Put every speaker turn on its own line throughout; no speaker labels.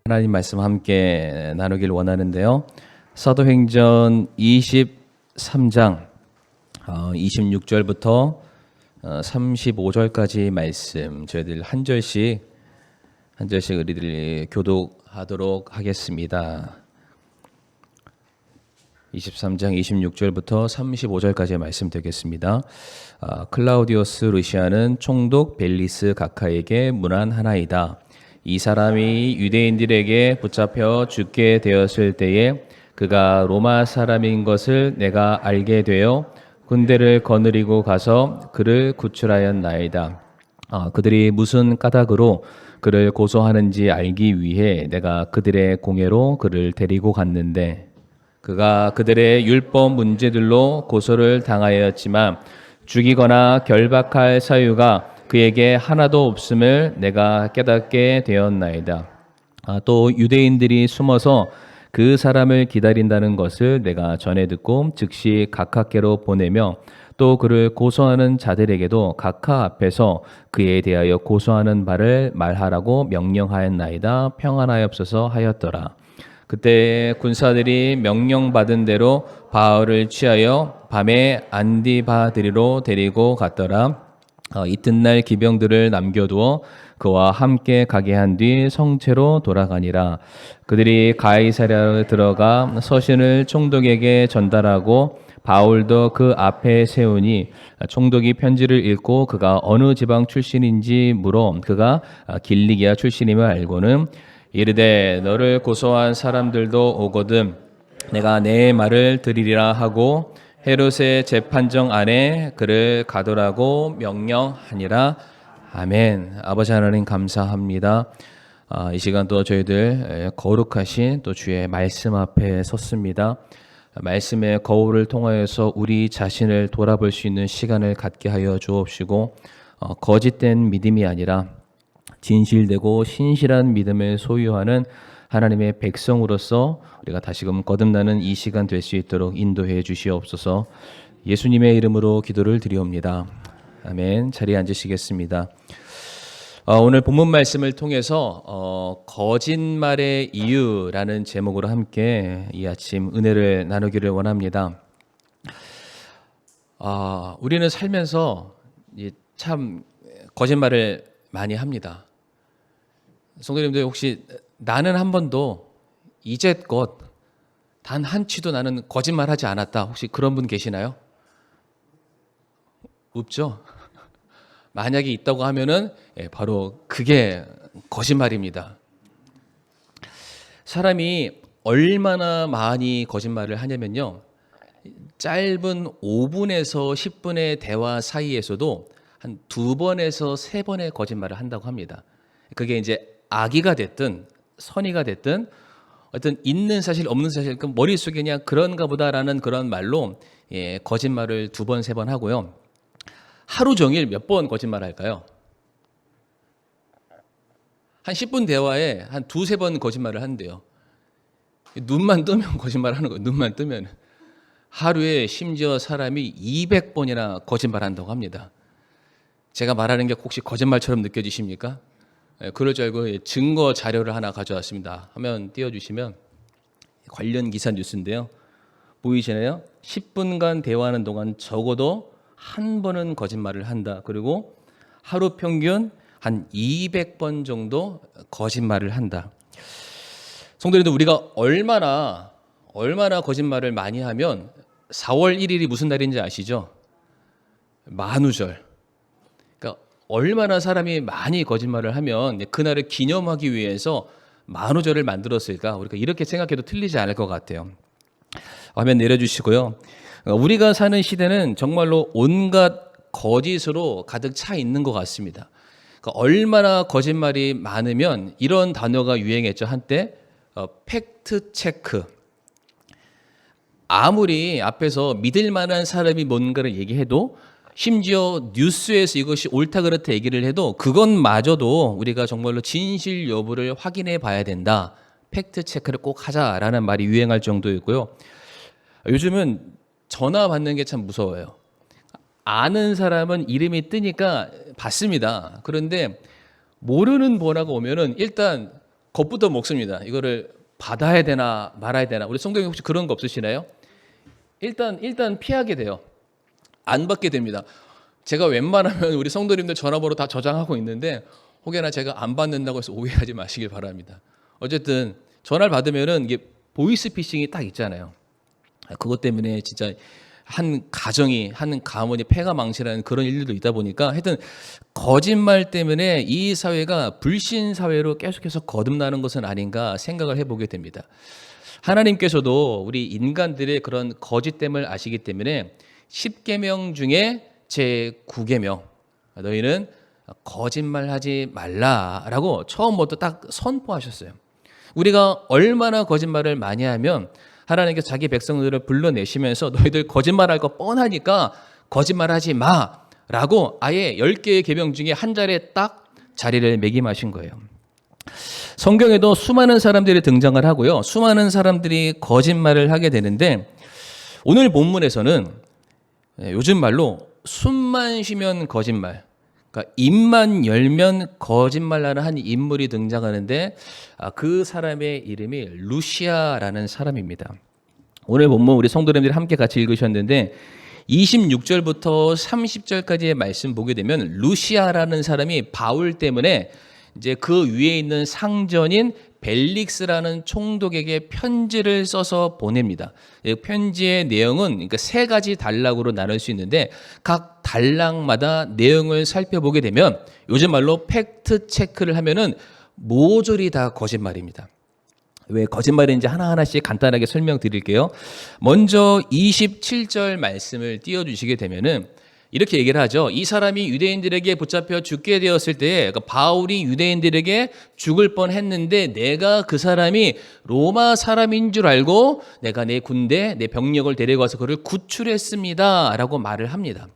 하나님 말씀 함께 나누길 원하는데요. 사도행전 23장 26절부터 35절까지 말씀 저희들 한 절씩 우리들이 교독하도록 하겠습니다. 23장 26절부터 35절까지의 말씀 되겠습니다. 클라우디오스 루시아는 총독 벨리스 가카에게 문안하나이다. 이 사람이 유대인들에게 붙잡혀 죽게 되었을 때에 그가 로마 사람인 것을 내가 알게 되어 군대를 거느리고 가서 그를 구출하였나이다. 그들이 무슨 까닭으로 그를 고소하는지 알기 위해 내가 그들의 공회로 그를 데리고 갔는데 그가 그들의 율법 문제들로 고소를 당하였지만 죽이거나 결박할 사유가 그에게 하나도 없음을 내가 깨닫게 되었나이다. 또 유대인들이 숨어서 그 사람을 기다린다는 것을 내가 전해 듣고 즉시 각하께로 보내며 또 그를 고소하는 자들에게도 각하 앞에서 그에 대하여 고소하는 바를 말하라고 명령하였나이다. 평안하옵소서 하였더라. 그때 군사들이 명령받은 대로 바울을 취하여 밤에 안디바드리로 데리고 갔더라. 이튿날 기병들을 남겨두어 그와 함께 가게 한 뒤 성체로 돌아가니라. 그들이 가이사랴로 들어가 서신을 총독에게 전달하고 바울도 그 앞에 세우니 총독이 편지를 읽고 그가 어느 지방 출신인지 물어 그가 길리기아 출신임을 알고는 이르되 너를 고소한 사람들도 오거든 내가 내 말을 들으리라 하고 헤롯의 재판정 안에 그를 가두라고 명령하니라. 아멘. 아버지 하나님 감사합니다. 이 시간 또 저희들 거룩하신 또 주의 말씀 앞에 섰습니다. 말씀의 거울을 통하여서 우리 자신을 돌아볼 수 있는 시간을 갖게 하여 주옵시고 거짓된 믿음이 아니라 진실되고 신실한 믿음을 소유하는 하나님의 백성으로서 우리가 다시금 거듭나는 이 시간 될 수 있도록 인도해 주시옵소서. 예수님의 이름으로 기도를 드리옵니다. 아멘. 자리에 앉으시겠습니다. 오늘 본문 말씀을 통해서 거짓말의 이유라는 제목으로 함께 이 아침 은혜를 나누기를 원합니다. 우리는 살면서 참 거짓말을 많이 합니다. 성도님들 혹시 나는 한 번도 이제껏 단 한치도 나는 거짓말하지 않았다. 혹시 그런 분 계시나요? 없죠? 만약에 있다고 하면은 바로 그게 거짓말입니다. 사람이 얼마나 많이 거짓말을 하냐면요. 짧은 5분에서 10분의 대화 사이에서도 한 2번에서 3번의 거짓말을 한다고 합니다. 그게 이제 악의가 됐든 선의가 됐든 어떤 있는 사실 없는 사실 머릿속에 그냥 그런가 보다라는 그런 말로 거짓말을 2번, 3번 하고요. 하루 종일 몇 번 거짓말 할까요? 한 10분 대화에 한 2-3번 거짓말을 한대요. 눈만 뜨면 거짓말 하는 거예요. 눈만 뜨면. 하루에 심지어 사람이 200번이나 거짓말 한다고 합니다. 제가 말하는 게 혹시 거짓말처럼 느껴지십니까? 그럴 줄 알고 증거 자료를 하나 가져왔습니다. 화면 띄워주시면 관련 기사 뉴스인데요. 보이시나요? 10분간 대화하는 동안 적어도 한 번은 거짓말을 한다. 그리고 하루 평균 한 200번 정도 거짓말을 한다. 성도님들 우리가 얼마나 거짓말을 많이 하면 4월 1일이 무슨 날인지 아시죠? 만우절. 얼마나 사람이 많이 거짓말을 하면 그날을 기념하기 위해서 만우절을 만들었을까? 우리가 이렇게 생각해도 틀리지 않을 것 같아요. 화면 내려주시고요. 우리가 사는 시대는 정말로 온갖 거짓으로 가득 차 있는 것 같습니다. 얼마나 거짓말이 많으면 이런 단어가 유행했죠. 한때 팩트 체크. 아무리 앞에서 믿을 만한 사람이 뭔가를 얘기해도 심지어 뉴스에서 이것이 옳다 그렇다 얘기를 해도 그것마저도 우리가 정말로 진실 여부를 확인해 봐야 된다. 팩트 체크를 꼭 하자라는 말이 유행할 정도였고요. 요즘은 전화 받는 게 참 무서워요. 아는 사람은 이름이 뜨니까 받습니다. 그런데 모르는 번호가 오면은 일단 겁부터 먹습니다. 이거를 받아야 되나 말아야 되나. 우리 성도님 혹시 그런 거 없으시나요? 일단 피하게 돼요. 안 받게 됩니다. 제가 웬만하면 우리 성도님들 전화번호 다 저장하고 있는데 혹여나 제가 안 받는다고 해서 오해하지 마시길 바랍니다. 어쨌든 전화를 받으면은 이게 보이스피싱이 딱 있잖아요. 그것 때문에 진짜 한 가정이 한 가문이 폐가 망신하는 그런 일들도 있다 보니까 하여튼 거짓말 때문에 이 사회가 불신 사회로 계속해서 거듭나는 것은 아닌가 생각을 해보게 됩니다. 하나님께서도 우리 인간들의 그런 거짓됨을 아시기 때문에 10계명 중에 제 9계명 너희는 거짓말하지 말라라고 처음부터 딱 선포하셨어요. 우리가 얼마나 거짓말을 많이 하면 하나님께서 자기 백성들을 불러내시면서 너희들 거짓말할 거 뻔하니까 거짓말하지 마라고 아예 10개의 계명 중에 한 자리에 딱 자리를 매김하신 거예요. 성경에도 수많은 사람들이 등장을 하고요. 수많은 사람들이 거짓말을 하게 되는데 오늘 본문에서는 요즘 말로 숨만 쉬면 거짓말, 그러니까 입만 열면 거짓말하는 한 인물이 등장하는데 그 사람의 이름이 루시아라는 사람입니다. 오늘 본문 우리 성도님들이 함께 같이 읽으셨는데 26절부터 30절까지의 말씀 보게 되면 루시아라는 사람이 바울 때문에 이제 그 위에 있는 상전인 벨릭스라는 총독에게 편지를 써서 보냅니다. 편지의 내용은 그러니까 세 가지 단락으로 나눌 수 있는데 각 단락마다 내용을 살펴보게 되면 요즘 말로 팩트 체크를 하면은 모조리 다 거짓말입니다. 왜 거짓말인지 하나하나씩 간단하게 설명드릴게요. 먼저 27절 말씀을 띄워주시게 되면은 이렇게 얘기를 하죠. 이 사람이 유대인들에게 붙잡혀 죽게 되었을 때 그러니까 바울이 유대인들에게 죽을 뻔했는데 내가 그 사람이 로마 사람인 줄 알고 내가 내 군대, 내 병력을 데려가서 그를 구출했습니다 라고 말을 합니다.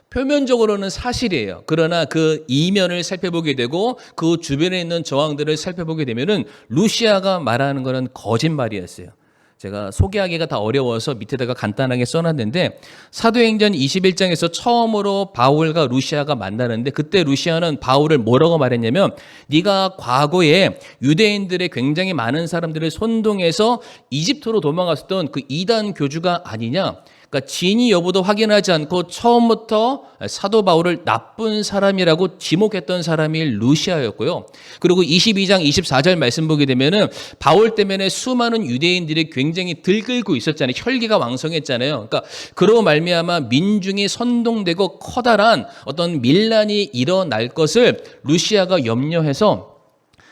표면적으로는 사실이에요. 그러나 그 이면을 살펴보게 되고 그 주변에 있는 저항들을 살펴보게 되면은 루시아가 말하는 것은 거짓말이었어요. 제가 소개하기가 다 어려워서 밑에다가 간단하게 써놨는데 사도행전 21장에서 처음으로 바울과 루시아가 만나는데 그때 루시아는 바울을 뭐라고 말했냐면 네가 과거에 유대인들의 굉장히 많은 사람들을 선동해서 이집트로 도망갔었던 그 이단 교주가 아니냐. 그러니까 진위 여부도 확인하지 않고 처음부터 사도 바울을 나쁜 사람이라고 지목했던 사람이 루시아였고요. 그리고 22장 24절 말씀 보게 되면은 바울 때문에 수많은 유대인들이 굉장히 들끓고 있었잖아요. 혈기가 왕성했잖아요. 그러니까 그로 말미암아 민중이 선동되고 커다란 어떤 밀란이 일어날 것을 루시아가 염려해서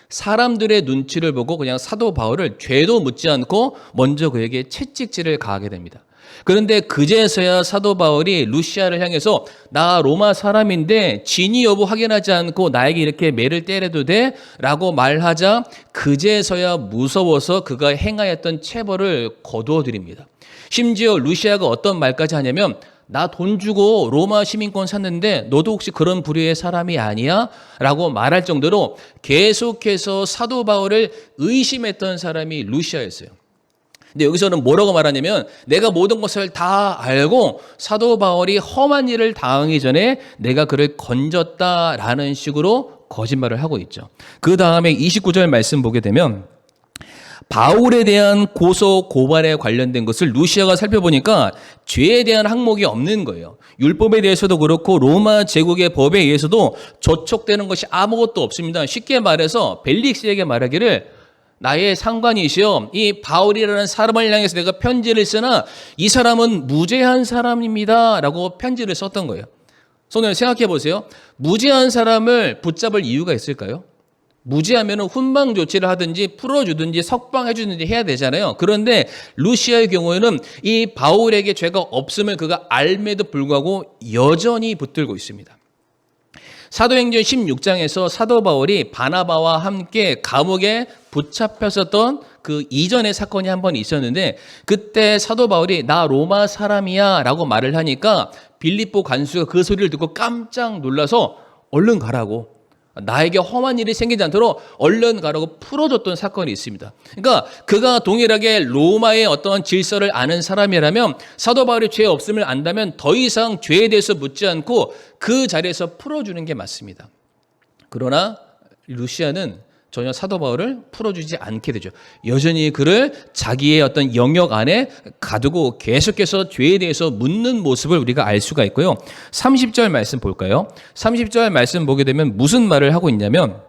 사람들의 눈치를 보고 그냥 사도 바울을 죄도 묻지 않고 먼저 그에게 채찍질을 가하게 됩니다. 그런데 그제서야 사도 바울이 루시아를 향해서 나 로마 사람인데 진위 여부 확인하지 않고 나에게 이렇게 매를 때려도 돼? 라고 말하자 그제서야 무서워서 그가 행하였던 체벌을 거두어 드립니다. 심지어 루시아가 어떤 말까지 하냐면 나 돈 주고 로마 시민권 샀는데 너도 혹시 그런 부류의 사람이 아니야? 라고 말할 정도로 계속해서 사도 바울을 의심했던 사람이 루시아였어요. 근데 여기서는 뭐라고 말하냐면 내가 모든 것을 다 알고 사도 바울이 험한 일을 당하기 전에 내가 그를 건졌다라는 식으로 거짓말을 하고 있죠. 그 다음에 29절 말씀 보게 되면 바울에 대한 고소 고발에 관련된 것을 루시아가 살펴보니까 죄에 대한 항목이 없는 거예요. 율법에 대해서도 그렇고 로마 제국의 법에 의해서도 저촉되는 것이 아무것도 없습니다. 쉽게 말해서 벨릭스에게 말하기를 나의 상관이시여 이 바울이라는 사람을 향해서 내가 편지를 쓰나 이 사람은 무죄한 사람입니다 라고 편지를 썼던 거예요. 성도님 생각해 보세요. 무죄한 사람을 붙잡을 이유가 있을까요? 무죄하면 훈방 조치를 하든지 풀어주든지 석방해 주든지 해야 되잖아요. 그런데 루시아의 경우에는 이 바울에게 죄가 없음을 그가 알매도 불구하고 여전히 붙들고 있습니다. 사도행전 16장에서 사도 바울이 바나바와 함께 감옥에 붙잡혔었던 그 이전의 사건이 한 번 있었는데 그때 사도 바울이 나 로마 사람이야 라고 말을 하니까 빌립보 관수가 그 소리를 듣고 깜짝 놀라서 얼른 가라고 나에게 험한 일이 생기지 않도록 얼른 가라고 풀어줬던 사건이 있습니다. 그러니까 그가 동일하게 로마의 어떤 질서를 아는 사람이라면 사도 바울이 죄 없음을 안다면 더 이상 죄에 대해서 묻지 않고 그 자리에서 풀어주는 게 맞습니다. 그러나 루시아는 전혀 사도 바울을 풀어주지 않게 되죠. 여전히 그를 자기의 어떤 영역 안에 가두고 계속해서 죄에 대해서 묻는 모습을 우리가 알 수가 있고요. 30절 말씀 볼까요? 30절 말씀 보게 되면 무슨 말을 하고 있냐면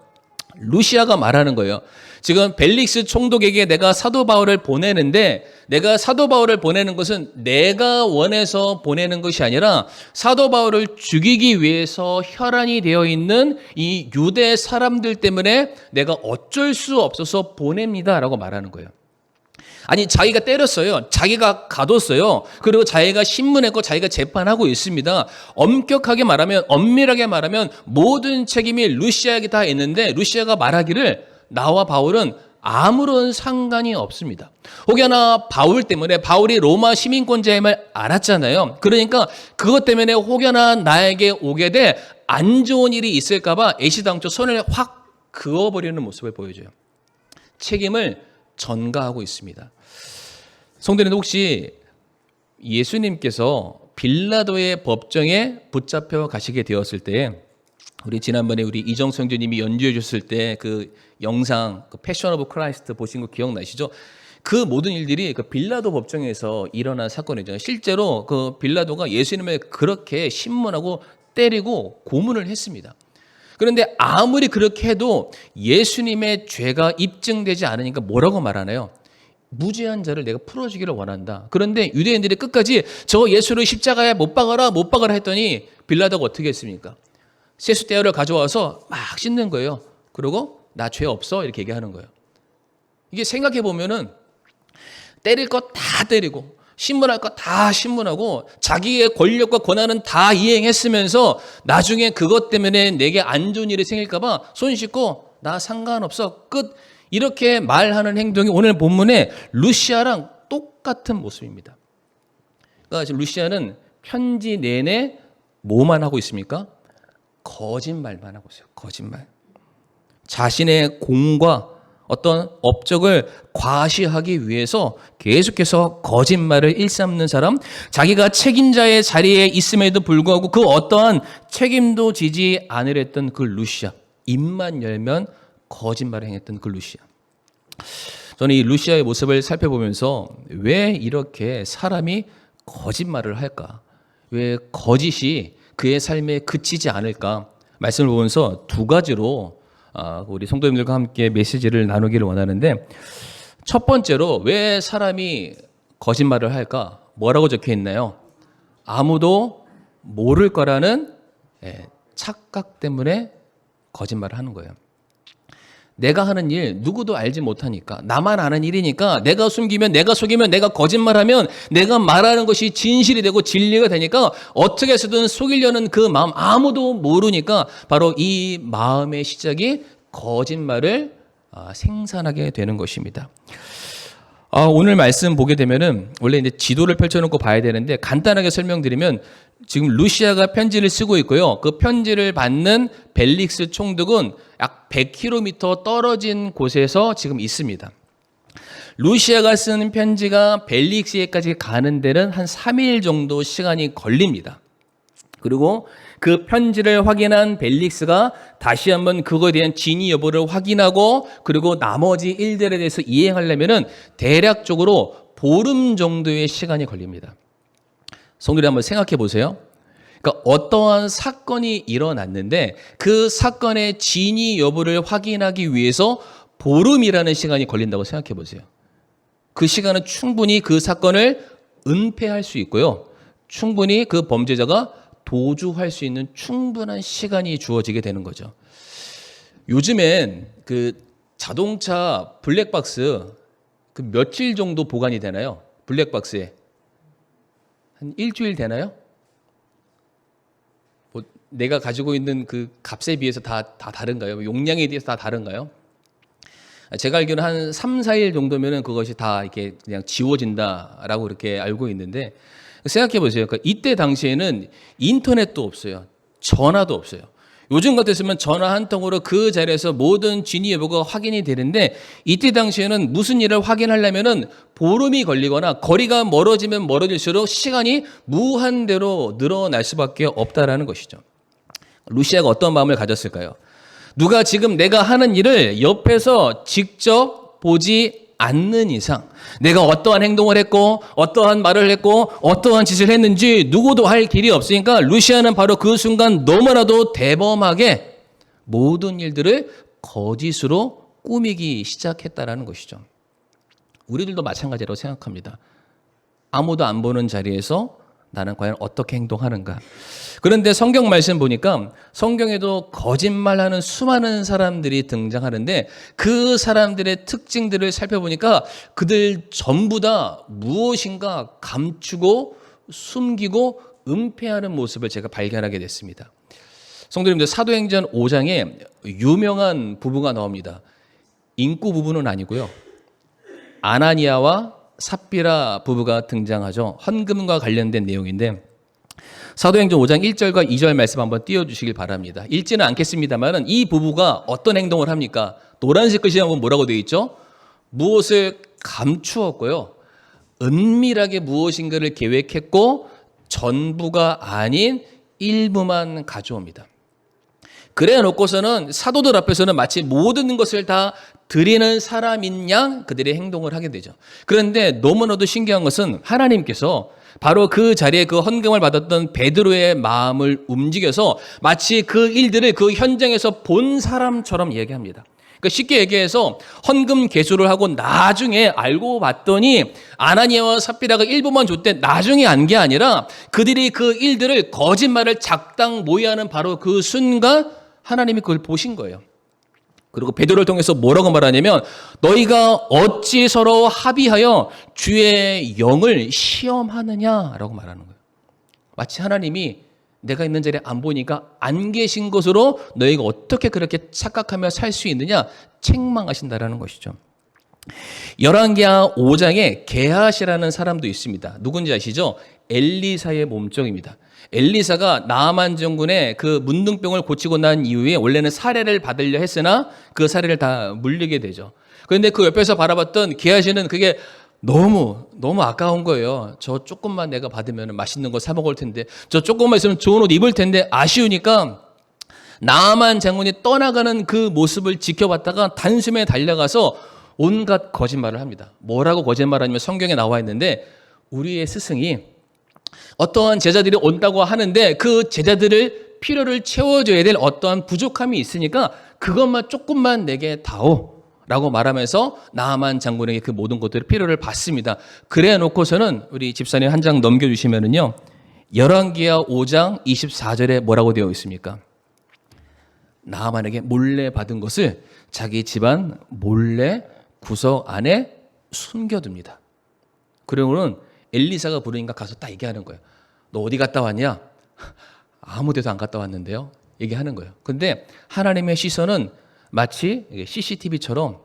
루시아가 말하는 거예요. 지금 벨릭스 총독에게 내가 사도 바울을 보내는데 내가 사도 바울을 보내는 것은 내가 원해서 보내는 것이 아니라 사도 바울을 죽이기 위해서 혈안이 되어 있는 이 유대 사람들 때문에 내가 어쩔 수 없어서 보냅니다라고 말하는 거예요. 아니 자기가 때렸어요. 자기가 가뒀어요. 그리고 자기가 신문했고 자기가 재판하고 있습니다. 엄격하게 말하면 엄밀하게 말하면 모든 책임이 루시아에게 다 있는데 루시아가 말하기를 나와 바울은 아무런 상관이 없습니다. 혹여나 바울 때문에 바울이 로마 시민권자임을 알았잖아요. 그러니까 그것 때문에 혹여나 나에게 오게 돼 안 좋은 일이 있을까 봐 애시당초 손을 확 그어버리는 모습을 보여줘요. 책임을 전가하고 있습니다. 성도님들 혹시 예수님께서 빌라도의 법정에 붙잡혀 가시게 되었을 때 우리 지난번에 우리 이정수 형제님이 연주해 줬을 때 그 영상 그 패션 오브 크라이스트 보신 거 기억나시죠? 그 모든 일들이 그 빌라도 법정에서 일어난 사건이죠. 실제로 그 빌라도가 예수님을 그렇게 신문하고 때리고 고문을 했습니다. 그런데 아무리 그렇게 해도 예수님의 죄가 입증되지 않으니까 뭐라고 말하나요? 무죄한 자를 내가 풀어주기를 원한다. 그런데 유대인들이 끝까지 저 예수를 십자가에 못 박아라 했더니 빌라도가 어떻게 했습니까? 세숫대야를 가져와서 막 씻는 거예요. 그리고 나 죄 없어 이렇게 얘기하는 거예요. 이게 생각해 보면은 때릴 거 다 때리고 신문할 거 다 신문하고 자기의 권력과 권한은 다 이행했으면서 나중에 그것 때문에 내게 안 좋은 일이 생길까 봐 손 씻고 나 상관없어 끝 이렇게 말하는 행동이 오늘 본문에 루시아랑 똑같은 모습입니다. 그러니까 지금 루시아는 편지 내내 뭐만 하고 있습니까? 거짓말만 하고 있어요. 거짓말. 자신의 공과 어떤 업적을 과시하기 위해서 계속해서 거짓말을 일삼는 사람, 자기가 책임자의 자리에 있음에도 불구하고 그 어떠한 책임도 지지 않으랬던 그 루시아, 입만 열면 거짓말을 행했던 그 루시아. 저는 이 루시아의 모습을 살펴보면서 왜 이렇게 사람이 거짓말을 할까? 왜 거짓이 그의 삶에 그치지 않을까? 말씀을 보면서 두 가지로 우리 성도님들과 함께 메시지를 나누기를 원하는데 첫 번째로 왜 사람이 거짓말을 할까? 뭐라고 적혀 있나요? 아무도 모를 거라는 착각 때문에 거짓말을 하는 거예요. 내가 하는 일 누구도 알지 못하니까 나만 아는 일이니까 내가 숨기면 내가 속이면 내가 거짓말하면 내가 말하는 것이 진실이 되고 진리가 되니까 어떻게 해서든 속이려는 그 마음 아무도 모르니까 바로 이 마음의 시작이 거짓말을 생산하게 되는 것입니다. 오늘 말씀 보게 되면은 원래 이제 지도를 펼쳐놓고 봐야 되는데 간단하게 설명드리면 지금 루시아가 편지를 쓰고 있고요. 그 편지를 받는 벨릭스 총독은 약 100km 떨어진 곳에서 지금 있습니다. 루시아가 쓰는 편지가 벨릭스에까지 가는 데는 한 3일 정도 시간이 걸립니다. 그리고 그 편지를 확인한 벨릭스가 다시 한번 그거에 대한 진위 여부를 확인하고 그리고 나머지 일들에 대해서 이행하려면은 대략적으로 보름 정도의 시간이 걸립니다. 성도님 한번 생각해 보세요. 그러니까 어떠한 사건이 일어났는데 그 사건의 진위 여부를 확인하기 위해서 보름이라는 시간이 걸린다고 생각해 보세요. 그 시간은 충분히 그 사건을 은폐할 수 있고요. 충분히 그 범죄자가 도주할 수 있는 충분한 시간이 주어지게 되는 거죠. 요즘엔 그 자동차 블랙박스 그 며칠 정도 보관이 되나요? 블랙박스에 한 일주일 되나요? 뭐 내가 가지고 있는 그 값에 비해서 다 다른가요? 용량에 대해서 다 다른가요? 제가 알기로는 한 3, 4일 정도면은 그것이 다 이렇게 그냥 지워진다라고 그렇게 알고 있는데 생각해 보세요. 그러니까 이때 당시에는 인터넷도 없어요. 전화도 없어요. 요즘 같았으면 전화 한 통으로 그 자리에서 모든 진위 여부가 확인이 되는데 이때 당시에는 무슨 일을 확인하려면은 보름이 걸리거나 거리가 멀어지면 멀어질수록 시간이 무한대로 늘어날 수밖에 없다라는 것이죠. 루시아가 어떤 마음을 가졌을까요? 누가 지금 내가 하는 일을 옆에서 직접 보지 않는 이상 내가 어떠한 행동을 했고 어떠한 말을 했고 어떠한 짓을 했는지 누구도 할 길이 없으니까 루시아는 바로 그 순간 너무나도 대범하게 모든 일들을 거짓으로 꾸미기 시작했다라는 것이죠. 우리들도 마찬가지라고 생각합니다. 아무도 안 보는 자리에서 나는 과연 어떻게 행동하는가. 그런데 성경 말씀 보니까 성경에도 거짓말하는 수많은 사람들이 등장하는데 그 사람들의 특징들을 살펴보니까 그들 전부 다 무엇인가 감추고 숨기고 은폐하는 모습을 제가 발견하게 됐습니다. 성도님들, 사도행전 5장에 유명한 부부가 나옵니다. 인구 부부는 아니고요. 아나니아와 삽비라 부부가 등장하죠. 헌금과 관련된 내용인데 사도행전 5장 1절과 2절 말씀 한번 띄워주시길 바랍니다. 읽지는 않겠습니다만 이 부부가 어떤 행동을 합니까? 노란색 글씨에 보면 뭐라고 되어 있죠? 무엇을 감추었고요. 은밀하게 무엇인가를 계획했고 전부가 아닌 일부만 가져옵니다. 그래 놓고서는 사도들 앞에서는 마치 모든 것을 다 드리는 사람인 양 그들의 행동을 하게 되죠. 그런데 너무나도 신기한 것은 하나님께서 바로 그 자리에 그 헌금을 받았던 베드로의 마음을 움직여서 마치 그 일들을 그 현장에서 본 사람처럼 얘기합니다. 그러니까 쉽게 얘기해서 헌금 계수를 하고 나중에 알고 봤더니 아나니아와 삽비라가 일부만 줬대 나중에 안 게 아니라 그들이 그 일들을 거짓말을 작당 모의하는 바로 그 순간 하나님이 그걸 보신 거예요. 그리고 베드로를 통해서 뭐라고 말하냐면 너희가 어찌 서로 합의하여 주의 영을 시험하느냐라고 말하는 거예요. 마치 하나님이 내가 있는 자리에 안 보니까 안 계신 것으로 너희가 어떻게 그렇게 착각하며 살 수 있느냐 책망하신다라는 것이죠. 열왕기하 5장에 게하시라는 사람도 있습니다. 누군지 아시죠? 엘리사의 몸종입니다. 엘리사가 나아만 장군의 그 문둥병을 고치고 난 이후에 원래는 사례를 받으려 했으나 그 사례를 다 물리게 되죠. 그런데 그 옆에서 바라봤던 게하시는 그게 너무 아까운 거예요. 저 조금만 내가 받으면 맛있는 거 사 먹을 텐데, 저 조금만 있으면 좋은 옷 입을 텐데 아쉬우니까 나아만 장군이 떠나가는 그 모습을 지켜봤다가 단숨에 달려가서 온갖 거짓말을 합니다. 뭐라고 거짓말하냐면 성경에 나와 있는데 우리의 스승이 어떠한 제자들이 온다고 하는데 그 제자들을 필요를 채워줘야 될 어떠한 부족함이 있으니까 그것만 조금만 내게 다오 라고 말하면서 나아만 장군에게 그 모든 것들을 필요를 받습니다. 그래 놓고서는 우리 집사님 한 장 넘겨주시면은요 열왕기하 5장 24절에 뭐라고 되어 있습니까? 나아만에게 몰래 받은 것을 자기 집안 몰래 구석 안에 숨겨둡니다. 그러고는 엘리사가 부르니까 가서 딱 얘기하는 거예요. 너 어디 갔다 왔냐? 아무 데도 안 갔다 왔는데요. 얘기하는 거예요. 근데 하나님의 시선은 마치 CCTV처럼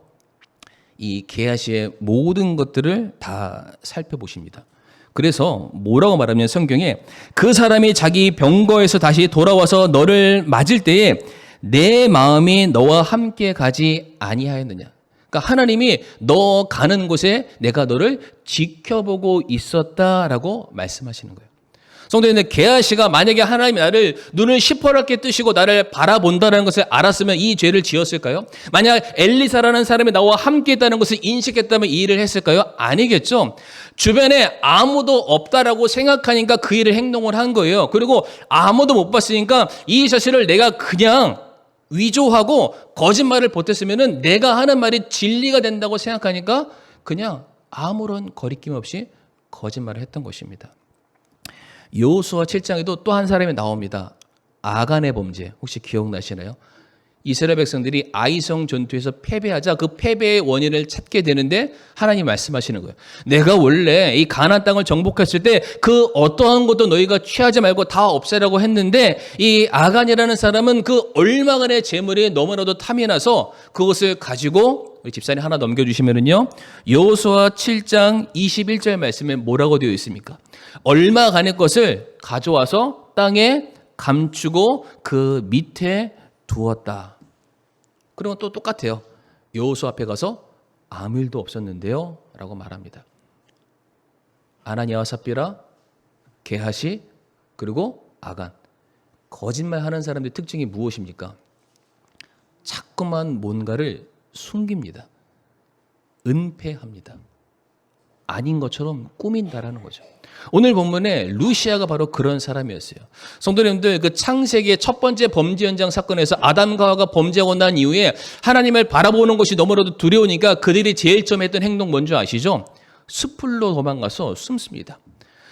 이 게하시의 모든 것들을 다 살펴보십니다. 그래서 뭐라고 말하면 성경에 그 사람이 자기 병거에서 다시 돌아와서 너를 맞을 때에 내 마음이 너와 함께 가지 아니하였느냐. 그러니까 하나님이 너 가는 곳에 내가 너를 지켜보고 있었다라고 말씀하시는 거예요. 성도님들, 게하시가 만약에 하나님이 나를 눈을 시퍼렇게 뜨시고 나를 바라본다는 것을 알았으면 이 죄를 지었을까요? 만약 엘리사라는 사람이 나와 함께 있다는 것을 인식했다면 이 일을 했을까요? 아니겠죠. 주변에 아무도 없다라고 생각하니까 그 일을 행동을 한 거예요. 그리고 아무도 못 봤으니까 이 사실을 내가 그냥 위조하고 거짓말을 보탰으면 내가 하는 말이 진리가 된다고 생각하니까 그냥 아무런 거리낌 없이 거짓말을 했던 것입니다. 여호수아 7장에도 또 한 사람이 나옵니다. 아간의 범죄 혹시 기억나시나요? 이스라엘 백성들이 아이성 전투에서 패배하자 그 패배의 원인을 찾게 되는데 하나님 말씀하시는 거예요. 내가 원래 이 가나안 땅을 정복했을 때 그 어떠한 것도 너희가 취하지 말고 다 없애라고 했는데 이 아간이라는 사람은 그 얼마간의 재물이 너무나도 탐이 나서 그것을 가지고 우리 집사님 하나 넘겨주시면은요 여호수아 7장 21절 말씀에 뭐라고 되어 있습니까? 얼마간의 것을 가져와서 땅에 감추고 그 밑에 두었다. 그리고 또 똑같아요. 여호수아 앞에 가서 아무 일도 없었는데요 라고 말합니다. 아나니아와 삽비라, 게하시, 그리고 아간. 거짓말하는 사람들의 특징이 무엇입니까? 자꾸만 뭔가를 숨깁니다. 은폐합니다. 아닌 것처럼 꾸민다라는 거죠. 오늘 본문에 루시아가 바로 그런 사람이었어요. 성도님들, 그 창세기의 첫 번째 범죄 현장 사건에서 아담과 하와가 범죄하고 난 이후에 하나님을 바라보는 것이 너무나도 두려우니까 그들이 제일 처음 했던 행동 뭔지 아시죠? 숲으로 도망가서 숨습니다.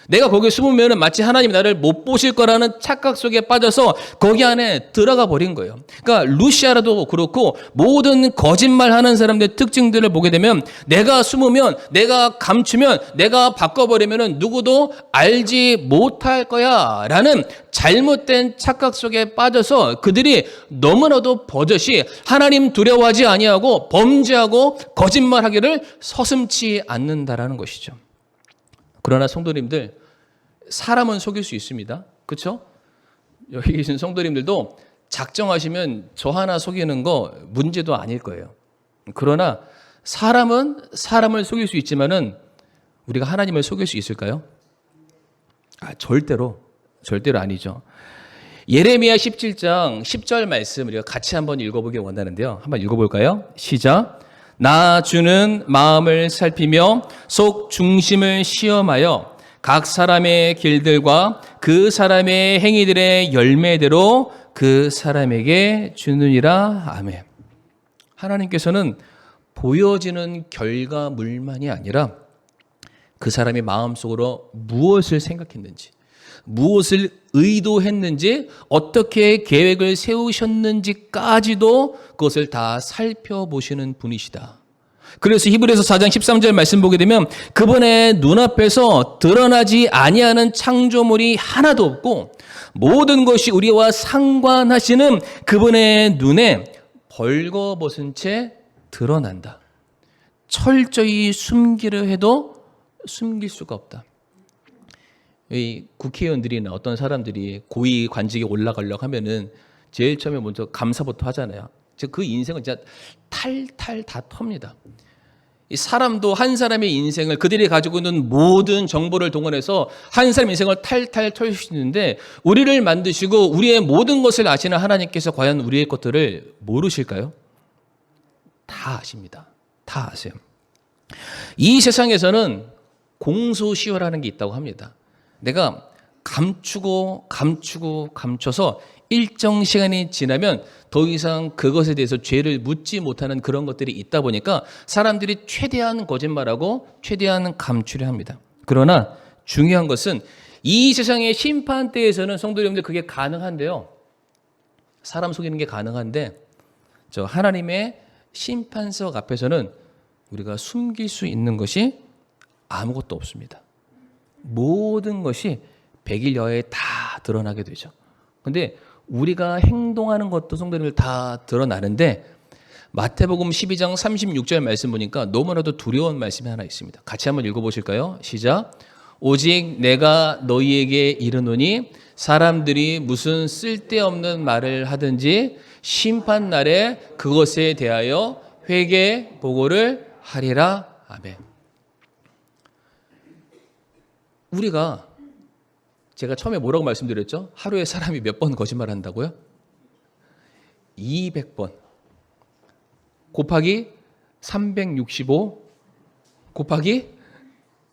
내가 거기에 숨으면 마치 하나님이 나를 못 보실 거라는 착각 속에 빠져서 거기 안에 들어가 버린 거예요. 그러니까 루시아라도 그렇고 모든 거짓말하는 사람들의 특징들을 보게 되면 내가 숨으면, 내가 감추면, 내가 바꿔버리면 누구도 알지 못할 거야 라는 잘못된 착각 속에 빠져서 그들이 너무나도 버젓이 하나님 두려워하지 아니하고 범죄하고 거짓말하기를 서슴지 않는다라는 것이죠. 그러나 성도님들, 사람은 속일 수 있습니다. 그렇죠? 여기 계신 성도님들도 작정하시면 저 하나 속이는 거 문제도 아닐 거예요. 그러나 사람은 사람을 속일 수 있지만은 우리가 하나님을 속일 수 있을까요? 절대로 아니죠. 예레미야 17장 10절 말씀 우리가 같이 한번 읽어보기 원하는데요. 한번 읽어볼까요? 시작. 나 주는 마음을 살피며 속 중심을 시험하여 각 사람의 길들과 그 사람의 행위들의 열매대로 그 사람에게 주느니라. 아멘. 하나님께서는 보여지는 결과물만이 아니라 그 사람이 마음속으로 무엇을 생각했는지, 무엇을 의도했는지, 어떻게 계획을 세우셨는지까지도 그것을 다 살펴보시는 분이시다. 그래서 히브리서 4장 13절 말씀 보게 되면 그분의 눈앞에서 드러나지 아니하는 창조물이 하나도 없고 모든 것이 우리와 상관하시는 그분의 눈에 벌거벗은 채 드러난다. 철저히 숨기려 해도 숨길 수가 없다. 이 국회의원들이나 어떤 사람들이 고위 관직에 올라가려고 하면은 제일 처음에 먼저 감사부터 하잖아요. 즉 그 인생은 진짜 탈탈 다 텁니다. 이 사람도 한 사람의 인생을 그들이 가지고 있는 모든 정보를 동원해서 한 사람의 인생을 탈탈 털 수 있는데 우리를 만드시고 우리의 모든 것을 아시는 하나님께서 과연 우리의 것들을 모르실까요? 다 아십니다. 다 아세요. 이 세상에서는 공소시효라는 게 있다고 합니다. 내가 감춰서 일정 시간이 지나면 더 이상 그것에 대해서 죄를 묻지 못하는 그런 것들이 있다 보니까 사람들이 최대한 거짓말하고 최대한 감추려 합니다. 그러나 중요한 것은 이 세상의 심판대에서는 성도 여러분들 그게 가능한데요. 사람 속이는 게 가능한데 저 하나님의 심판석 앞에서는 우리가 숨길 수 있는 것이 아무것도 없습니다. 모든 것이 백일여에 다 드러나게 되죠. 그런데 우리가 행동하는 것도 성도님들 다 드러나는데 마태복음 12장 36절 말씀 보니까 너무나도 두려운 말씀이 하나 있습니다. 같이 한번 읽어보실까요? 시작. 오직 내가 너희에게 이르노니 사람들이 무슨 쓸데없는 말을 하든지 심판날에 그것에 대하여 회개 보고를 하리라. 아멘. 우리가 제가 처음에 뭐라고 말씀드렸죠? 하루에 사람이 몇 번 거짓말 한다고요? 200번. 곱하기 365 곱하기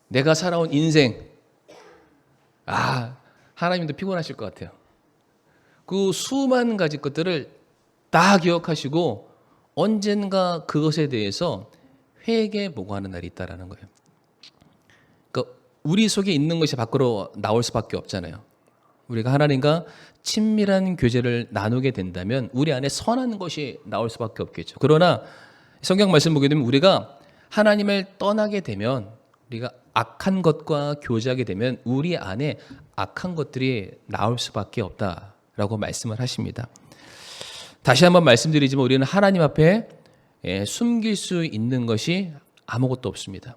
내가 살아온 인생. 하나님도 피곤하실 것 같아요. 그 수많은 가지 것들을 다 기억하시고 언젠가 그것에 대해서 회개 보고하는 날이 있다라는 거예요. 그러니까 우리 속에 있는 것이 밖으로 나올 수밖에 없잖아요. 우리가 하나님과 친밀한 교제를 나누게 된다면 우리 안에 선한 것이 나올 수밖에 없겠죠. 그러나 성경 말씀 보게 되면 우리가 하나님을 떠나게 되면 우리가 악한 것과 교제하게 되면 우리 안에 악한 것들이 나올 수밖에 없다라고 말씀을 하십니다. 다시 한번 말씀드리지만 우리는 하나님 앞에 숨길 수 있는 것이 아무것도 없습니다.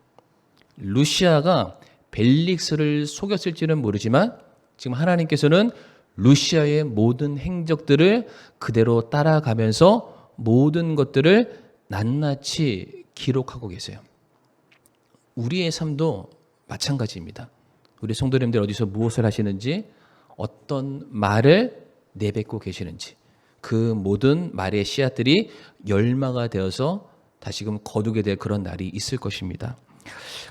루시아가 벨릭스를 속였을지는 모르지만 지금 하나님께서는 루시아의 모든 행적들을 그대로 따라가면서 모든 것들을 낱낱이 기록하고 계세요. 우리의 삶도 마찬가지입니다. 우리 성도님들 어디서 무엇을 하시는지, 어떤 말을 내뱉고 계시는지, 그 모든 말의 씨앗들이 열마가 되어서 다시금 거두게 될 그런 날이 있을 것입니다.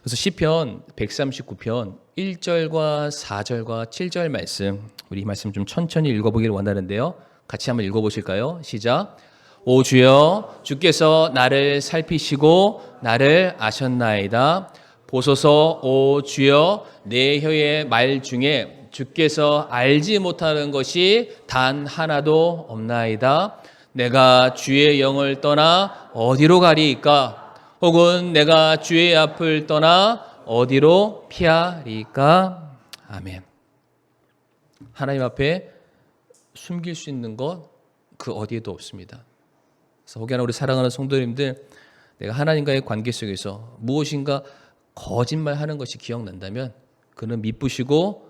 그래서 시편 139편 1절과 4절과 7절 말씀, 우리 이 말씀 좀 천천히 읽어보기를 원하는데요. 같이 한번 읽어보실까요? 시작. 오 주여, 주께서 나를 살피시고 나를 아셨나이다. 보소서, 오 주여, 내 혀의 말 중에 주께서 알지 못하는 것이 단 하나도 없나이다. 내가 주의 영을 떠나 어디로 가리이까? 혹은 내가 주의 앞을 떠나 어디로 피하리까? 아멘. 하나님 앞에 숨길 수 있는 것 그 어디에도 없습니다. 그래서 혹여나 우리 사랑하는 성도님들, 내가 하나님과의 관계 속에서 무엇인가 거짓말하는 것이 기억난다면 그는 미쁘시고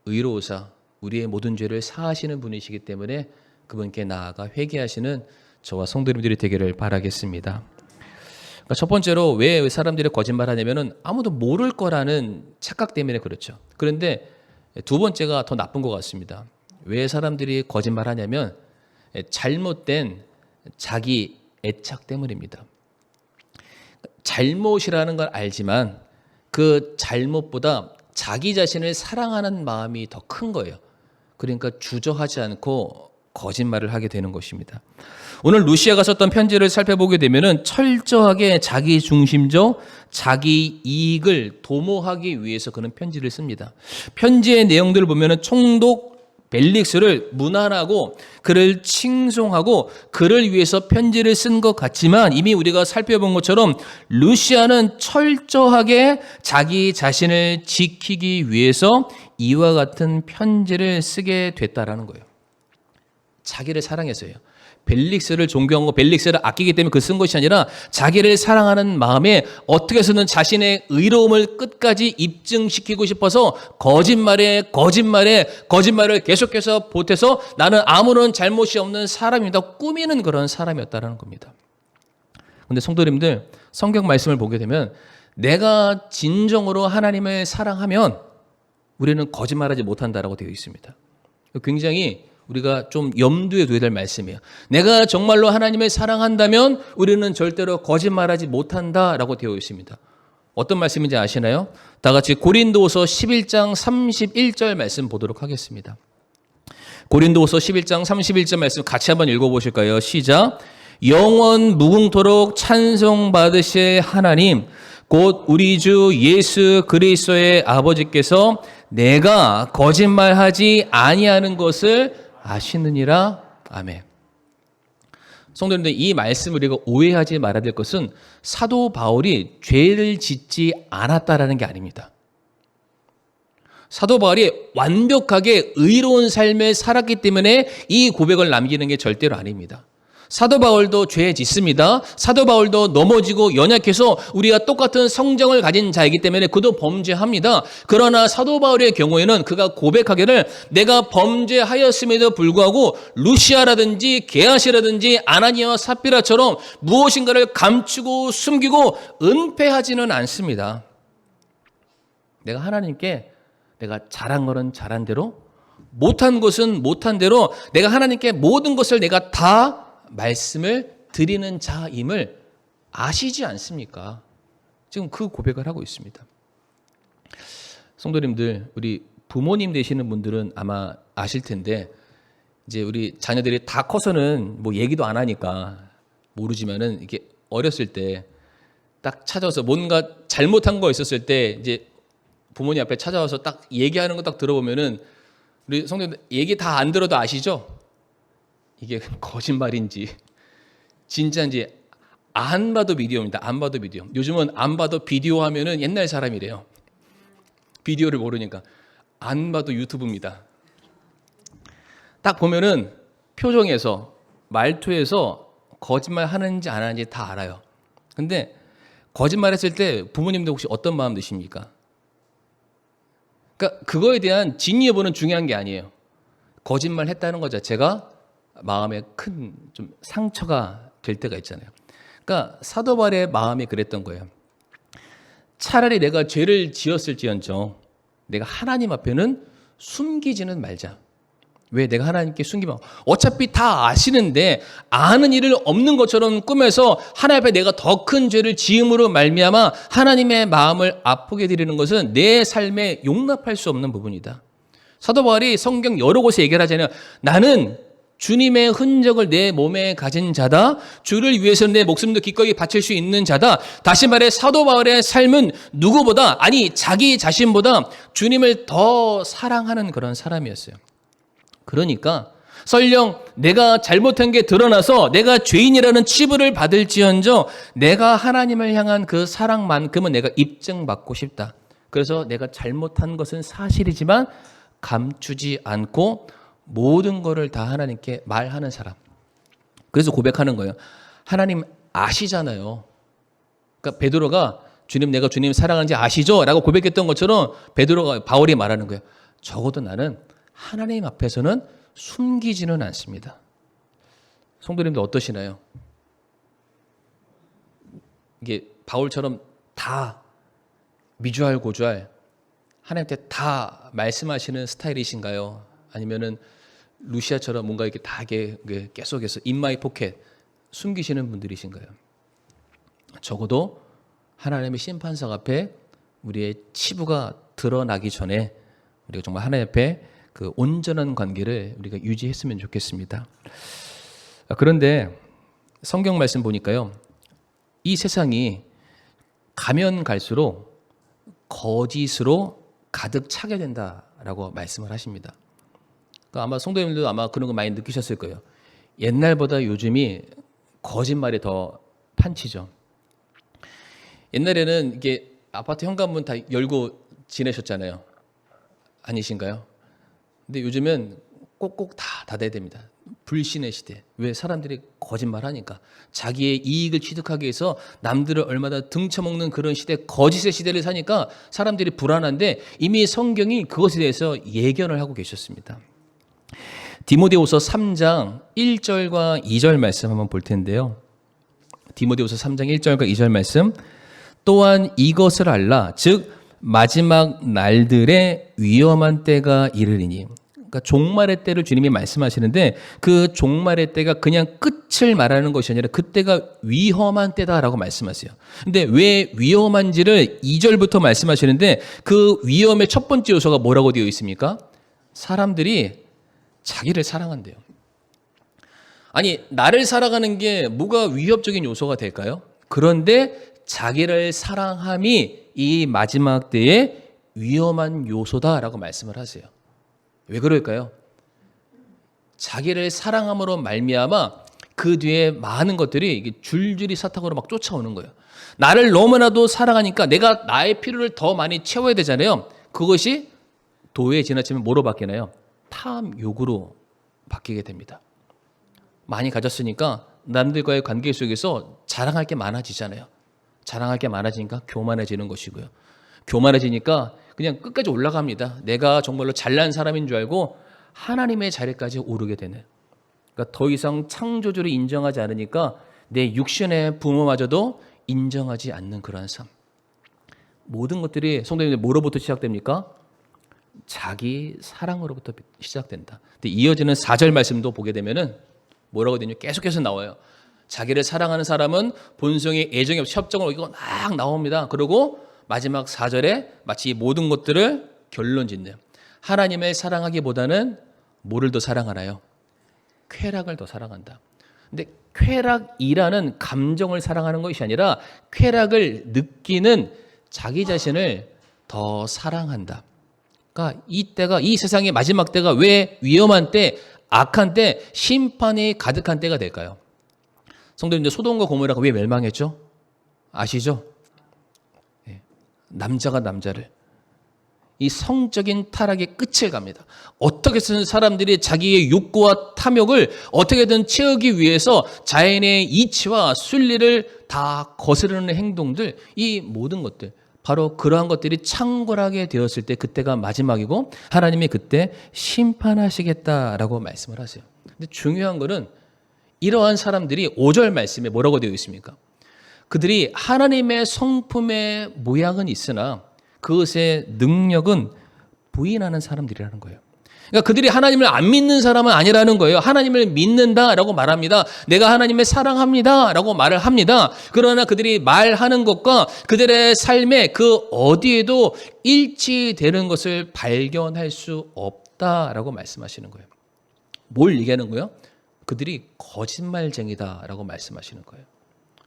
의로우사 우리의 모든 죄를 사하시는 분이시기 때문에 그분께 나아가 회개하시는 저와 성도님들이 되기를 바라겠습니다. 그러니까 첫 번째로 왜 사람들이 거짓말하냐면은 아무도 모를 거라는 착각 때문에 그렇죠. 그런데 두 번째가 더 나쁜 것 같습니다. 왜 사람들이 거짓말하냐면 잘못된 자기 애착 때문입니다. 잘못이라는 걸 알지만 그 잘못보다 자기 자신을 사랑하는 마음이 더 큰 거예요. 그러니까 주저하지 않고 거짓말을 하게 되는 것입니다. 오늘 루시아가 썼던 편지를 살펴보게 되면은 철저하게 자기 중심적, 자기 이익을 도모하기 위해서 그는 편지를 씁니다. 편지의 내용들을 보면은 총독 벨릭스를 문안하고 그를 칭송하고 그를 위해서 편지를 쓴 것 같지만 이미 우리가 살펴본 것처럼 루시아는 철저하게 자기 자신을 지키기 위해서 이와 같은 편지를 쓰게 됐다라는 거예요. 자기를 사랑해서요. 벨릭스를 존경하고 벨릭스를 아끼기 때문에 그 쓴 것이 아니라 자기를 사랑하는 마음에 어떻게 해서는 자신의 의로움을 끝까지 입증시키고 싶어서 거짓말을 계속해서 보태서 나는 아무런 잘못이 없는 사람이다 꾸미는 그런 사람이었다는 겁니다. 그런데 성도님들, 성경 말씀을 보게 되면 내가 진정으로 하나님을 사랑하면 우리는 거짓말하지 못한다라고 되어 있습니다. 굉장히 우리가 좀 염두에 둬야 될 말씀이에요. 내가 정말로 하나님을 사랑한다면 우리는 절대로 거짓말하지 못한다라고 되어 있습니다. 어떤 말씀인지 아시나요? 다 같이 고린도후서 11장 31절 말씀 보도록 하겠습니다. 고린도후서 11장 31절 말씀 같이 한번 읽어보실까요? 시작. 영원 무궁토록 찬송받으실 하나님 곧 우리 주 예수 그리스도의 아버지께서 내가 거짓말하지 아니하는 것을 아시느니라. 아멘. 성도님들, 이 말씀을 우리가 오해하지 말아야 될 것은 사도 바울이 죄를 짓지 않았다라는 게 아닙니다. 사도 바울이 완벽하게 의로운 삶을 살았기 때문에 이 고백을 남기는 게 절대로 아닙니다. 사도 바울도 죄 짓습니다. 사도 바울도 넘어지고 연약해서 우리가 똑같은 성정을 가진 자이기 때문에 그도 범죄합니다. 그러나 사도 바울의 경우에는 그가 고백하기를 내가 범죄하였음에도 불구하고 루시아라든지 게하시라든지 아나니아와 삽비라처럼 무엇인가를 감추고 숨기고 은폐하지는 않습니다. 내가 하나님께 내가 잘한 거는 잘한 대로, 못한 것은 못한 대로 내가 하나님께 모든 것을 내가 다 말씀을 드리는 자임을 아시지 않습니까? 지금 그 고백을 하고 있습니다. 성도님들, 우리 부모님 되시는 분들은 아마 아실 텐데 이제 우리 자녀들이 다 커서는 뭐 얘기도 안 하니까 모르지만은 이게 어렸을 때 딱 찾아와서 뭔가 잘못한 거 있었을 때 이제 부모님 앞에 찾아와서 딱 얘기하는 거 딱 들어보면은 우리 성도님들 얘기 다 안 들어도 아시죠? 이게 거짓말인지 진짜인지 안 봐도 비디오입니다. 안 봐도 비디오. 요즘은 안 봐도 비디오 하면은 옛날 사람이래요. 비디오를 모르니까 안 봐도 유튜브입니다. 딱 보면은 표정에서 말투에서 거짓말 하는지 안 하는지 다 알아요. 근데 거짓말했을 때 부모님들 혹시 어떤 마음 드십니까? 그러니까 그거에 대한 진위 여부는 중요한 게 아니에요. 거짓말 했다는 것 자체가 마음에 큰 좀 상처가 될 때가 있잖아요. 그러니까 사도 바울의 마음이 그랬던 거예요. 차라리 내가 죄를 지었을지언정 내가 하나님 앞에는 숨기지는 말자. 왜 내가 하나님께 숨기면 어차피 다 아시는데 아는 일을 없는 것처럼 꾸며서 하나님 앞에 내가 더 큰 죄를 지음으로 말미암아 하나님의 마음을 아프게 드리는 것은 내 삶에 용납할 수 없는 부분이다. 사도 바울이 성경 여러 곳에 얘기를 하잖아요. 나는 주님의 흔적을 내 몸에 가진 자다. 주를 위해서 내 목숨도 기꺼이 바칠 수 있는 자다. 다시 말해 사도 바울의 삶은 누구보다 아니 자기 자신보다 주님을 더 사랑하는 그런 사람이었어요. 그러니까 설령 내가 잘못한 게 드러나서 내가 죄인이라는 치부를 받을지언정 내가 하나님을 향한 그 사랑만큼은 내가 입증받고 싶다. 그래서 내가 잘못한 것은 사실이지만 감추지 않고 모든 것을 다 하나님께 말하는 사람. 그래서 고백하는 거예요. 하나님 아시잖아요. 그러니까 베드로가 주님 내가 주님 사랑하는지 아시죠? 라고 고백했던 것처럼 바울이 말하는 거예요. 적어도 나는 하나님 앞에서는 숨기지는 않습니다. 성도님들 어떠시나요? 이게 바울처럼 다 미주알 고주알 하나님께 다 말씀하시는 스타일이신가요? 아니면은 루시아처럼 뭔가 이렇게 다 깨속에서 인마이 포켓 숨기시는 분들이신가요? 적어도 하나님의 심판석 앞에 우리의 치부가 드러나기 전에 우리가 정말 하나님 앞에 그 온전한 관계를 우리가 유지했으면 좋겠습니다. 그런데 성경 말씀 보니까요, 이 세상이 가면 갈수록 거짓으로 가득 차게 된다라고 말씀을 하십니다. 그러니까 아마 성도님들도 아마 그런 거 많이 느끼셨을 거예요. 옛날보다 요즘이 거짓말이 더 판치죠. 옛날에는 이게 아파트 현관문 다 열고 지내셨잖아요. 아니신가요? 근데 요즘은 꼭꼭 다 닫아야 됩니다. 불신의 시대. 왜? 사람들이 거짓말하니까. 자기의 이익을 취득하기 위해서 남들을 얼마나 등쳐먹는 그런 시대, 거짓의 시대를 사니까 사람들이 불안한데 이미 성경이 그것에 대해서 예견을 하고 계셨습니다. 디모데후서 3장 1절과 2절 말씀 한번 볼 텐데요. 디모데후서 3장 1절과 2절 말씀. 또한 이것을 알라. 즉 마지막 날들의 위험한 때가 이르리니. 그러니까 종말의 때를 주님이 말씀하시는데 그 종말의 때가 그냥 끝을 말하는 것이 아니라 그때가 위험한 때다라고 말씀하세요. 근데 왜 위험한지를 2절부터 말씀하시는데 그 위험의 첫 번째 요소가 뭐라고 되어 있습니까? 사람들이 자기를 사랑한대요. 아니, 나를 사랑하는 게 뭐가 위협적인 요소가 될까요? 그런데 자기를 사랑함이 이 마지막 때의 위험한 요소다라고 말씀을 하세요. 왜 그럴까요? 자기를 사랑함으로 말미암아 그 뒤에 많은 것들이 이게 줄줄이 사탕으로 막 쫓아오는 거예요. 나를 너무나도 사랑하니까 내가 나의 필요를 더 많이 채워야 되잖아요. 그것이 도에 지나치면 뭐로 바뀌나요? 탐욕으로 바뀌게 됩니다. 많이 가졌으니까 남들과의 관계 속에서 자랑할 게 많아지잖아요. 자랑할 게 많아지니까 교만해지는 것이고요. 교만해지니까 그냥 끝까지 올라갑니다. 내가 정말로 잘난 사람인 줄 알고 하나님의 자리까지 오르게 되는. 그러니까 더 이상 창조주를 인정하지 않으니까 내 육신의 부모마저도 인정하지 않는 그러한 삶. 모든 것들이 성도님들 뭐로부터 시작됩니까? 자기 사랑으로부터 시작된다. 근데 이어지는 4절 말씀도 보게 되면은 뭐라고 되냐? 계속해서 나와요. 자기를 사랑하는 사람은 본성의 애정의 협정을 이거 막 나옵니다. 그리고 마지막 4절에 마치 이 모든 것들을 결론 짓네요. 하나님을 사랑하기보다는 뭐를 더 사랑하나요? 쾌락을 더 사랑한다. 근데 쾌락이라는 감정을 사랑하는 것이 아니라 쾌락을 느끼는 자기 자신을 더 사랑한다. 그러니까 이 때가, 이 세상의 마지막 때가 왜 위험한 때, 악한 때, 심판이 가득한 때가 될까요? 성도님들, 소돔과 고모라가 왜 멸망했죠? 아시죠? 남자가 남자를, 이 성적인 타락의 끝을 갑니다. 어떻게든 사람들이 자기의 욕구와 탐욕을 어떻게든 채우기 위해서 자연의 이치와 순리를 다 거스르는 행동들, 이 모든 것들, 바로 그러한 것들이 창궐하게 되었을 때 그때가 마지막이고 하나님이 그때 심판하시겠다라고 말씀을 하세요. 근데 중요한 거는 이러한 사람들이 5절 말씀에 뭐라고 되어 있습니까? 그들이 하나님의 성품의 모양은 있으나 그것의 능력은 부인하는 사람들이라는 거예요. 그러니까 그들이 하나님을 안 믿는 사람은 아니라는 거예요. 하나님을 믿는다라고 말합니다. 내가 하나님을 사랑합니다라고 말을 합니다. 그러나 그들이 말하는 것과 그들의 삶의 그 어디에도 일치되는 것을 발견할 수 없다라고 말씀하시는 거예요. 뭘 얘기하는 거예요? 그들이 거짓말쟁이다라고 말씀하시는 거예요.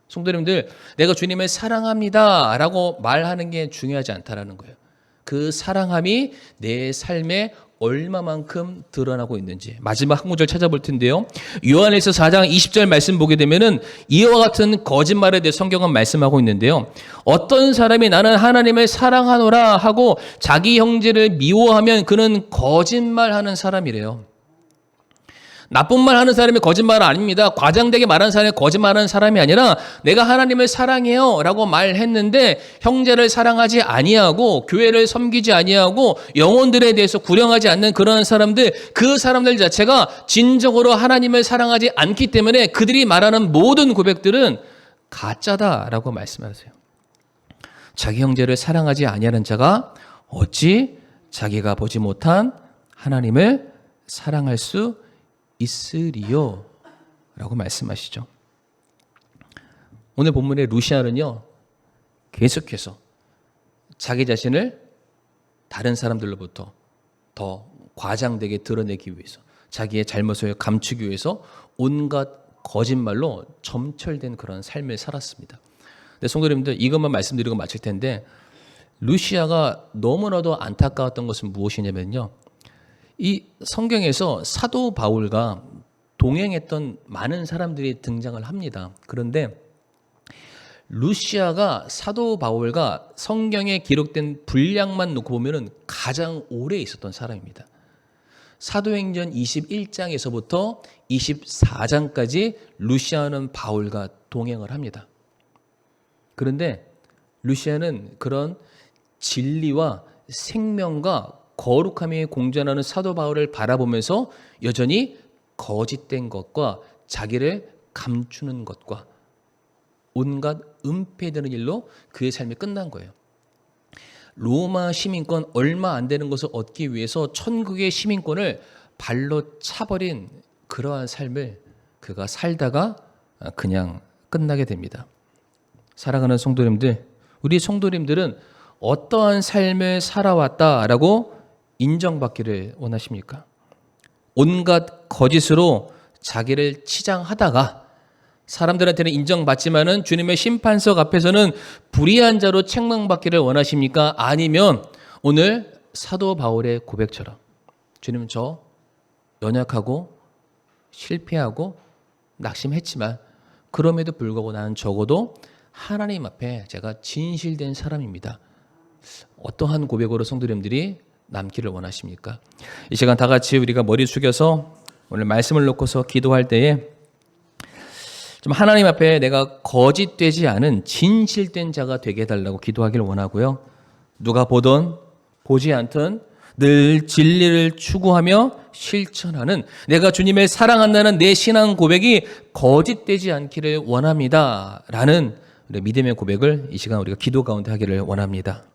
성도님들, 내가 주님을 사랑합니다라고 말하는 게 중요하지 않다라는 거예요. 그 사랑함이 내 삶에 얼마만큼 드러나고 있는지. 마지막 한 구절 찾아볼 텐데요. 요한일서 4장 20절 말씀 보게 되면은 이와 같은 거짓말에 대해 성경은 말씀하고 있는데요. 어떤 사람이 나는 하나님을 사랑하노라 하고 자기 형제를 미워하면 그는 거짓말하는 사람이래요. 나쁜 말 하는 사람이 거짓말은 아닙니다. 과장되게 말하는 사람이 거짓말하는 사람이 아니라 내가 하나님을 사랑해요 라고 말했는데 형제를 사랑하지 아니하고 교회를 섬기지 아니하고 영혼들에 대해서 구령하지 않는 그런 사람들, 그 사람들 자체가 진정으로 하나님을 사랑하지 않기 때문에 그들이 말하는 모든 고백들은 가짜다라고 말씀하세요. 자기 형제를 사랑하지 아니하는 자가 어찌 자기가 보지 못한 하나님을 사랑할 수 있으리요 라고 말씀하시죠. 오늘 본문의 루시아는요, 계속해서 자기 자신을 다른 사람들로부터 더 과장되게 드러내기 위해서, 자기의 잘못을 감추기 위해서 온갖 거짓말로 점철된 그런 삶을 살았습니다. 근데 성도님들, 이것만 말씀드리고 마칠 텐데, 루시아가 너무나도 안타까웠던 것은 무엇이냐면요, 이 성경에서 사도 바울과 동행했던 많은 사람들이 등장을 합니다. 그런데 루시아가 사도 바울과 성경에 기록된 분량만 놓고 보면 가장 오래 있었던 사람입니다. 사도행전 21장에서부터 24장까지 루시아는 바울과 동행을 합니다. 그런데 루시아는 그런 진리와 생명과 거룩함이 공존하는 사도 바울을 바라보면서 여전히 거짓된 것과 자기를 감추는 것과 온갖 은폐되는 일로 그의 삶이 끝난 거예요. 로마 시민권 얼마 안 되는 것을 얻기 위해서 천국의 시민권을 발로 차버린 그러한 삶을 그가 살다가 그냥 끝나게 됩니다. 사랑하는 성도님들, 우리 성도님들은 어떠한 삶을 살아왔다라고 인정받기를 원하십니까? 온갖 거짓으로 자기를 치장하다가 사람들한테는 인정받지만은 주님의 심판석 앞에서는 불의한 자로 책망받기를 원하십니까? 아니면 오늘 사도 바울의 고백처럼 주님, 저 연약하고 실패하고 낙심했지만 그럼에도 불구하고 나는 적어도 하나님 앞에 제가 진실된 사람입니다. 어떠한 고백으로 성도님들이 남기를 원하십니까? 이 시간 다 같이 우리가 머리 숙여서 오늘 말씀을 놓고서 기도할 때에 좀 하나님 앞에 내가 거짓되지 않은 진실된 자가 되게 해달라고 기도하기를 원하고요. 누가 보든 보지 않든 늘 진리를 추구하며 실천하는, 내가 주님을 사랑한다는 내 신앙 고백이 거짓되지 않기를 원합니다 라는 믿음의 고백을 이 시간 우리가 기도 가운데 하기를 원합니다.